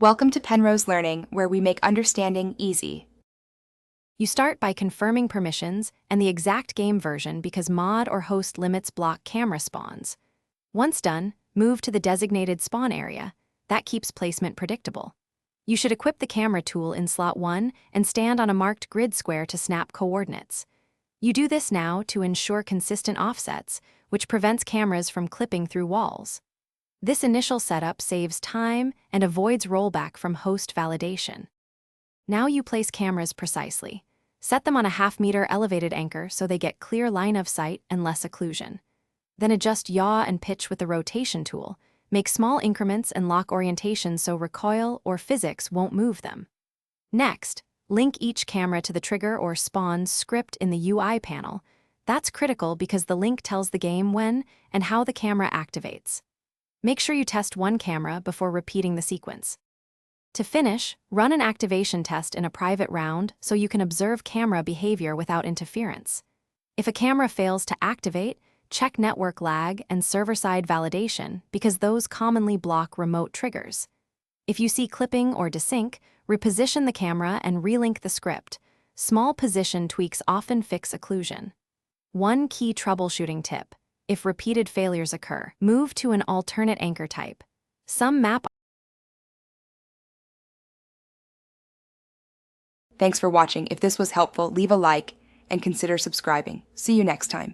Welcome to Penrose Learning, where we make understanding easy. You start by confirming permissions and the exact game version because mod or host limits block camera spawns. Once done, move to the designated spawn area. That keeps placement predictable. You should equip the camera tool in slot 1 and stand on a marked grid square to snap coordinates. You do this now to ensure consistent offsets, which prevents cameras from clipping through walls. This initial setup saves time and avoids rollback from host validation. Now you place cameras precisely. Set them on a half-meter elevated anchor so they get clear line of sight and less occlusion. Then adjust yaw and pitch with the rotation tool. Make small increments and lock orientation so recoil or physics won't move them. Next, link each camera to the trigger or spawn script in the UI panel. That's critical because the link tells the game when and how the camera activates. Make sure you test one camera before repeating the sequence. To finish, run an activation test in a private round so you can observe camera behavior without interference. If a camera fails to activate, check network lag and server-side validation because those commonly block remote triggers. If you see clipping or desync, reposition the camera and relink the script. Small position tweaks often fix occlusion. One key troubleshooting tip: if repeated failures occur, move to an alternate anchor type. Some map. Thanks for watching. If this was helpful, leave a like and consider subscribing. See you next time.